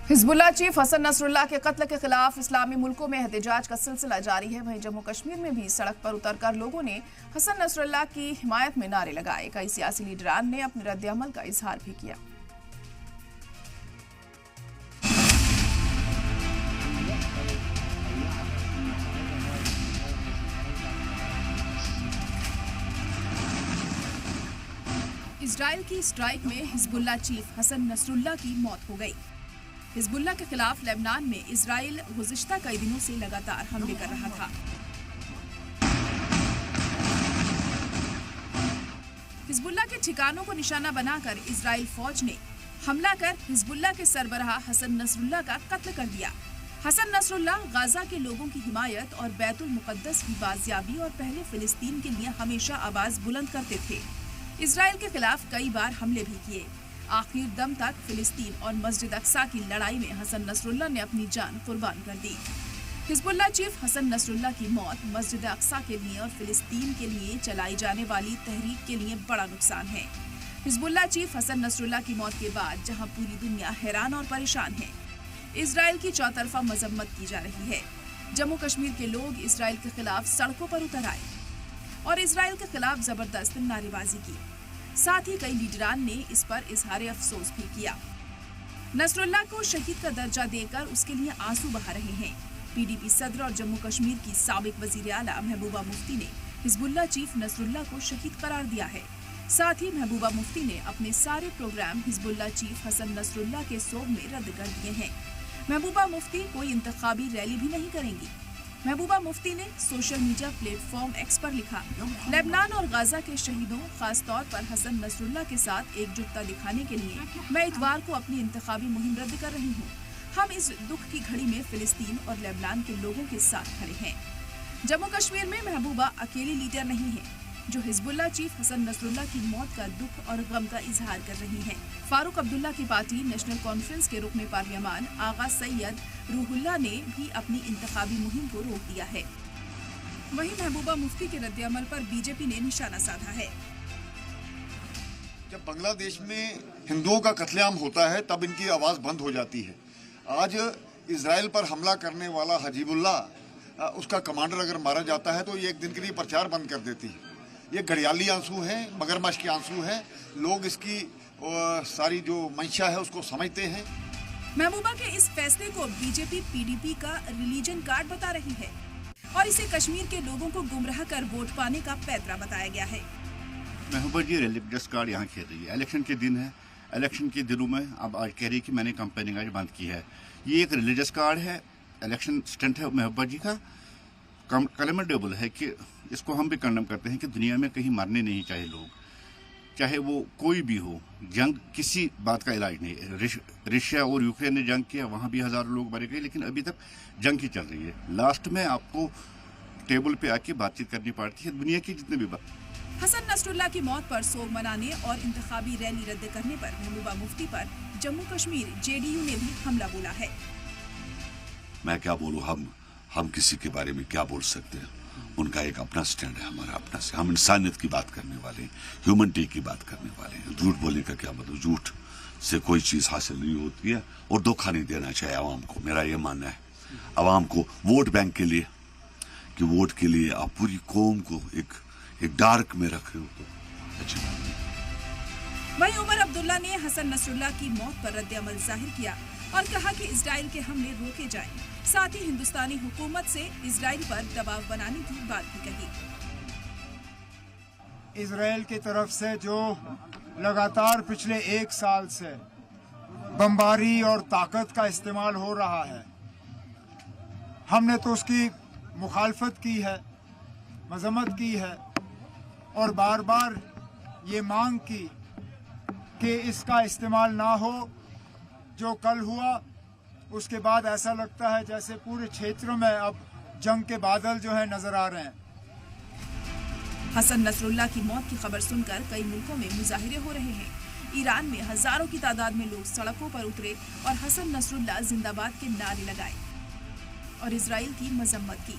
Hezbollah chief Hassan Nasrallah के कत्ल के खिलाफ इस्लामी मुल्कों में एहतजाज का सिलसिला जारी है। वहीं जम्मू कश्मीर में भी सड़क पर उतरकर लोगों ने हसन नसरुल्लाह की हिमायत में नारे लगाए। कई सियासी लीडरान ने अपने रद्द-ए-अमल का इजहार भी किया। इजराइल की स्ट्राइक में हिजबुल्लाह चीफ हसन नसरुल्लाह की मौत हो गई। हिजबुल्लाह के खिलाफ लेबनान में इजराइल गुज़िश्ता कई दिनों से लगातार हमले कर रहा था। हिजबुल्लाह के ठिकानों को निशाना बनाकर इजराइल फौज ने हमला कर हिजबुल्लाह के सरबराह हसन नसरुल्लाह का कत्ल कर दिया। हसन नसरुल्लाह गाजा के लोगों की हिमायत और बैतुल मुक़द्दस की बाजियाबी और पहले फिलिस्तीन के लिए हमेशा आवाज बुलंद करते थे। इजराइल के खिलाफ कई बार हमले भी किए। आखिर दम तक फिलिस्तीन और मस्जिद अक्सा की लड़ाई में हसन नसरुल्लाह ने अपनी जान कुर्बान कर दी। हिजबुल्लाह चीफ हसन नसरुल्लाह की मौत मस्जिद अक्सा के लिए और फिलिस्तीन के लिए चलाई जाने वाली तहरीक के लिए बड़ा नुकसान है। हिजबुल्लाह चीफ हसन नसरुल्लाह की मौत के बाद जहां पूरी दुनिया हैरान और परेशान है, इजराइल की चौतरफा मजम्मत की जा रही है। जम्मू कश्मीर के लोग इजराइल के खिलाफ सड़कों पर उतर आए और इजराइल के खिलाफ जबरदस्त नारेबाजी की। साथ ही कई लीडरान ने इस पर इजहार अफसोस भी किया। नसरुल्लाह को शहीद का दर्जा देकर उसके लिए आंसू बहा रहे हैं। पीडीपी सदर और जम्मू कश्मीर की साबिक वजीर आला महबूबा मुफ्ती ने हिजबुल्लाह चीफ नसरुल्लाह को शहीद करार दिया है। साथ ही महबूबा मुफ्ती ने अपने सारे programme Hezbollah chief Hassan Nasrallah के सोग में रद्द कर दिए हैं। महबूबा मुफ्ती कोई इंतखाबी रैली भी नहीं करेंगी। महबूबा मुफ्ती ने सोशल मीडिया प्लेटफॉर्म एक्स पर लिखा, लेबनान और गाजा के शहीदों खास तौर पर हसन नसरुल्लाह के साथ एकजुटता दिखाने के लिए मैं इतवार को अपनी इंतखाबी मुहिम रद्द कर रही हूँ। हम इस दुख की घड़ी में फिलिस्तीन और लेबनान के लोगों के साथ खड़े हैं। जम्मू कश्मीर में महबूबा अकेली लीडर नहीं है जो हिजबुल्लाह चीफ हसन नसरुल्लाह की मौत का दुख और गम का इजहार कर रही हैं। फारूक अब्दुल्ला की पार्टी नेशनल कॉन्फ्रेंस के रुकने पार्लियामान आगा सैयद रूहुल्लाह ने भी अपनी इंतखाबी मुहिम को रोक दिया है। वहीं महबूबा मुफ्ती के रद्द-ए-अमल पर बीजेपी ने निशाना साधा है। जब बांग्लादेश में हिंदुओं का कत्लेआम होता है तब इनकी आवाज बंद हो जाती है। आज इजराइल पर हमला करने वाला हजीबुल्लाह उसका कमांडर अगर मारा जाता है तो ये एक दिन के लिए प्रचार बंद कर देती है। ये घड़ियाली आंसू हैं, मगरमच्छ के आंसू हैं। लोग इसकी सारी जो मंशा है उसको समझते हैं। महबूबा के इस फैसले को बीजेपी पीडीपी का रिलीजन कार्ड बता रही है और इसे कश्मीर के लोगों को गुमराह कर वोट पाने का पैतरा बताया गया है। महबूबा जी रिलीजियस कार्ड यहाँ खेल रही है। इलेक्शन के दिन है, इलेक्शन के दिनों में अब आज कह रही है कि मैंने कैंपेनिंग आज बंद की है। ये एक रिलीजियस कार्ड है, इलेक्शन स्टंट है महबूबा जी का। कमेंडेबल है कि इसको हम भी कंडेम करते हैं कि दुनिया में कहीं मरने नहीं चाहिए लोग, चाहे वो कोई भी हो। जंग किसी बात का इलाज नहीं है। रशिया और यूक्रेन ने जंग किया, वहाँ भी हजारों लोग मरे गए, लेकिन अभी तक जंग ही चल रही है। लास्ट में आपको टेबल पे आके बातचीत करनी पड़ती है दुनिया की जितने भी बात। हसन नसरुल्लाह की मौत पर सोग मनाने और इंतखाबी रैली रद्द करने पर महबूबा मुफ्ती पर जम्मू कश्मीर जेडीयू ने भी हमला बोला है। मैं क्या बोलूँ, हम किसी के बारे में क्या बोल सकते हैं। उनका एक अपना स्टैंड है, हमारा अपना से। हम इंसानियत की बात करने वाले हैं, ह्यूमनिटी की बात करने वाले हैं। झूठ बोलने का क्या मतलब, झूठ से कोई चीज हासिल नहीं होती है और धोखा नहीं देना चाहिए आवाम को। मेरा ये मानना है आवाम को वोट बैंक के लिए, कि वोट के लिए आप पूरी कौम को एक डार्क में रख रहे हो तो अच्छी बात नहीं। वहीं उमर अब्दुल्ला ने हसन नसरुल्लाह की मौत पर रद्द-ए-अमल जाहिर किया और कहा कि इजराइल के हमले रोके जाएं। साथ ही हिंदुस्तानी हुकूमत से इजराइल पर दबाव बनाने की बात भी कही। इजराइल की तरफ से जो लगातार पिछले 1 साल से बमबारी और ताकत का इस्तेमाल हो रहा है, हमने तो उसकी मुखालफत की है, मजम्मत की है और बार बार ये मांग की कि इसका इस्तेमाल ना हो। जो कल हुआ उसके बाद ऐसा लगता है जैसे पूरे क्षेत्र में अब जंग के बादल जो है नजर आ रहे हैं। हसन नसरुल्लाह की मौत की खबर सुनकर कई मुल्कों में मुजाहिरे हो रहे हैं। ईरान में हजारों की तादाद में लोग सड़कों पर उतरे और हसन नसरुल्लाह जिंदाबाद के नारे लगाए और इजराइल की मजम्मत की।